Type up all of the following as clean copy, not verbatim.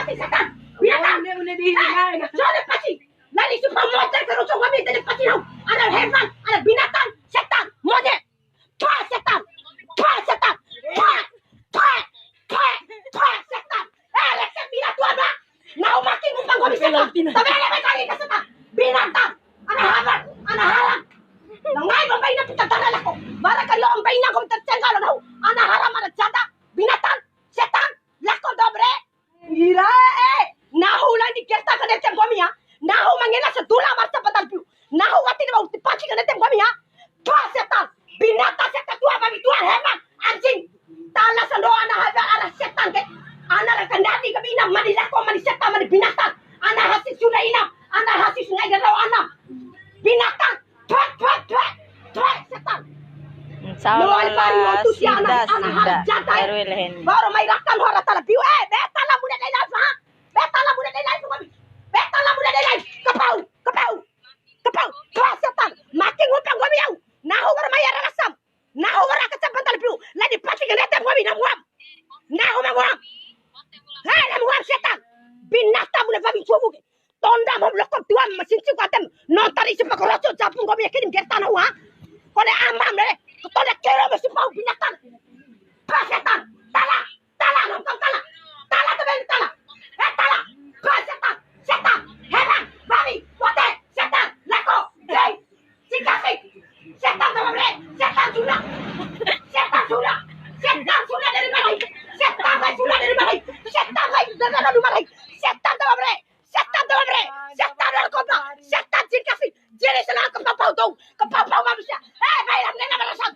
mati setan. Binatang. Soalnya pasti. Lali supaya motor kerusuk kami dari pasti tahu. Ada hewan, ada binatang, setan, motor. Tuh setan. Tuh setan. Tuh setan. Resep binatang tuan lah. Nau makin ngumpang kami setan. Tapi ada lagi ke setan. Binatang. Ada hewan, ada haram. Nangai mampai na pitagdalan ako. Bara kayo ang baina ko tercenggal daw. Ana haram ada jada. Binatang, setan, lako dobre. Ira nahulan di kerta ka netem kami ya. Nahu mangena sa dula marsa patalpiu. Nahu wati na uti pachi ka netem kami ya. Tua setan, binatang setan tua kami tua hewan anjing. Tala sa do ana hada ara setan ke. Ana ra kandati ka bina mani lako mani setan mani binatang. Ana hasis sudah ina. Ana hasis ngai daw ana. Binatang. Tuh, setan. Salah sida Erwin. Baru mai rakam hora tala piu beta la muda dai live ha. Beta la muda dai live kami. Beta la muda dai live. Kepau. Tuh setan. Makin ngutang kami yau. Nahu baru mai ara rasam. Nahu baru kecepat tala piu. Lagi pasti ngetem kami namuam. Nahu namuam. Namuam setan. Binatang muda kami cubu. Tonda mau lokop tuan mesin cukup atem nontar isi pakoroso capung kami yakin kertan ha. Kole amam le. Kole kira mesin pau binatang. Setan. Tala nongkong tala. Tala tebel tala. Tala. Setan. Heran. Babi. Wote. Setan. Leko. Gay. Sikasik. Setan tebel. Setan sudah. Setan sudah dari mana? Setan sudah dari mana? Setan dari mana? Setan tebel. Setan narkoba, setan sikasik, jadi senang kepau dong, kepau manusia. Mai ram ngena merasat,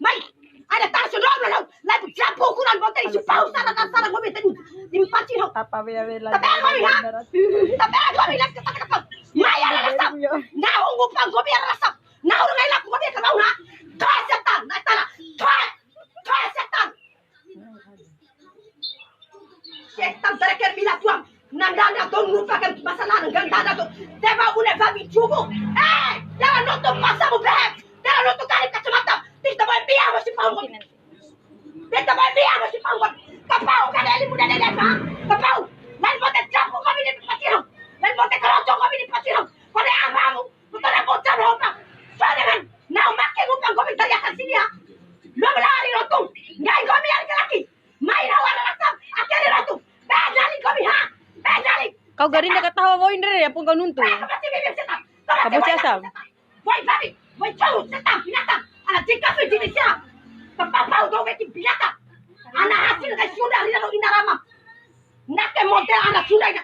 mai. Ada tas sudah belum, lagi japu kuran bonteri supau sana ngopi tadi, dimpaci dong. Apa bela. Tapi kami nak kepau, mai ada rasam, nah ngupang ngopi ada rasam, nah orang lain aku ngopi kepau na, tuh setan, naik tanah, tuh setan. Setan terakhir bila tuang nandana don merupakan masalah gandana tu teba boleh babi cubu jangan nonton masa mu behek jangan nonton kali kacamata tidak boleh biar masih panggung kapau kan eli muda dele kapau lain bote japu kami di pasirong lain bote kerocok kami di pasirong pada amamu betul aku carota jangan now makin upang kami teriakan sini ya lo berlari nonton ngai kami yang laki main awal rasam akhirnya nonton Bejali kami ha. Kau garin dah ketawa kau indra ya pun kau nuntu. Kamu siasam. Woi babi, woi jauh setan binatang. Anak tingkah jenis siapa? Kepapau dong beti binatang. Anak hasil kai sudah di dalam indarama. Nak model anak sudah ina.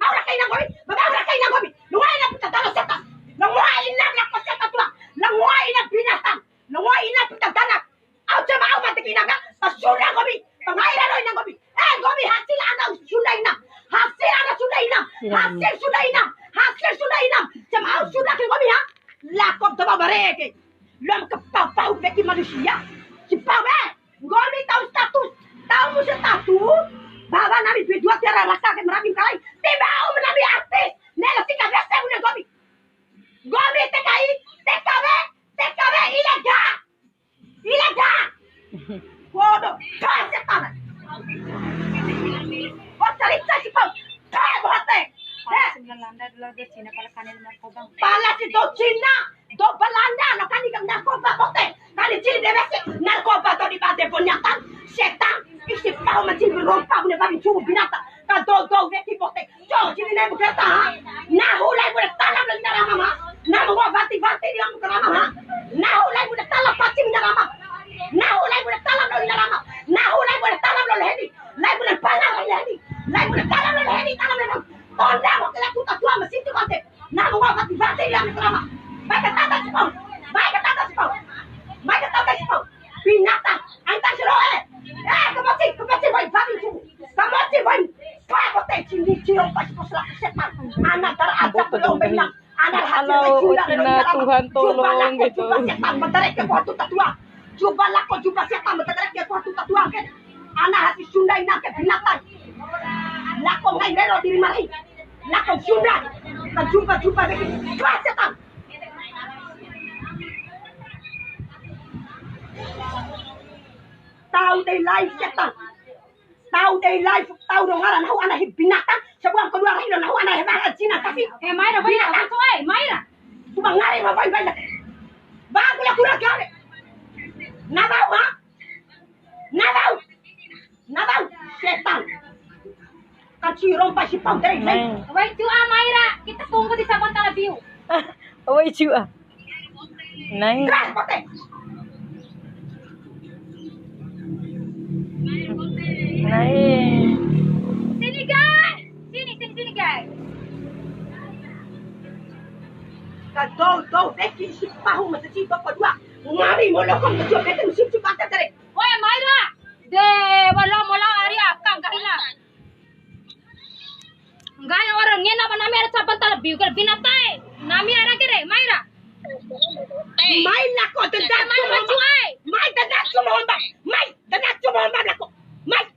Mau nak kaina kami. Mau nak kaina kami. Luai nak pita dalam setan. Luai nak setan tua. Luai nak binatang. Luai nak pita dalam. Au coba au mati kina ka. Sudah kami. Pengairan ina kami. Kami hasil anak sudah ina. Hasil sudah ina. Jemaah sudah ke kami ha. Lakop teba bareke. Lom kepau beki manusia. Cipau kami tahu status. Tahu musuh status. Baba nabi dua tiara rasa ke merabing kalai. Tiba au menabi artis. Nela tika biasa punya kami. Kami TKB ilegal. Bodoh. Kau setan. Cerita cipau, bote. Pala si do Cina, do Belanda, no kan ikam narkoba bote. Kali cili dewese narkoba to di bate bonyatan, setan, isi pau mencil berompa punya babi cubu binatang. Kado veki bote. Jo cili nih berkata ha. Nahulai boleh tanam lagi narama. Namu gua bati dia berama ha. Nahulai boleh tanam pasti narama. Nahulai boleh tanam lagi narama. Nahulai boleh tanam lagi hedi. Lai boleh panang lagi hedi. Lai boleh tanam lagi tonda mo kala tuta tua mesin tu kate. Namu gua bati dia berama. Baik kata sipau. Binatang, antar seroe. Kemati boy babi cubu. Kemati boy. Bote ciri pas posla setan. Anak terajak belum benar. Anak Halo, Tuhan tolong gitu. Setan menterek ke kuatu tatua. Coba lako jumpa setan menterek ke kuatu tatua kan. Anak hati Sunda ina ke binatang. Lako ngai rero diri mari. Lako Sunda. Jumpa begini. Coba setan. tahu deh live setan. Tahu deh live, tahu dong ngaran hau anak binatang. Sebuang kedua hari dong hau anak banget Cina tapi. Mayra bayi apa tuh Mayra? Tu bang ngari mah bayi bayi. Bang kula kurang kare. Nabau ha? Nabau setan. Kacirong pa si Pau dari Nay. Wait to Mayra, kita tunggu di Samantala View. Away chu ah. Nay. Keras pote. Nay. Sini guys, sini guys. Kado beki si Pau masa si Pau kedua. Ngari mo lokong si Pau si Pau dari. Woi Mayra, de wala ari akang kahila. Enggak yang orang ngena apa namanya ada Samantala View kan binatai. Nami ada kere Mayra. Mai lako dadak Mai maju ai. Mai dadak semua mbak. Mai dadak semua mbak lako. Mai.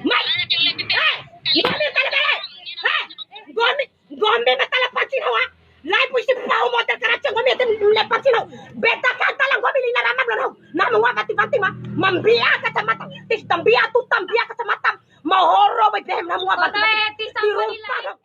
Mai. Gombe tala bere. Gombe matala pasin hawa. Lai puisi pau mo terkaraca gombe ten lepasin hawa. Beta kata lang gombe lina ramam lo hawa. Nama wa bati ma. Mambia kacamata. Tis tambia tu tambia kacamata. Mahoro behem nama wa bati. Tis tambia.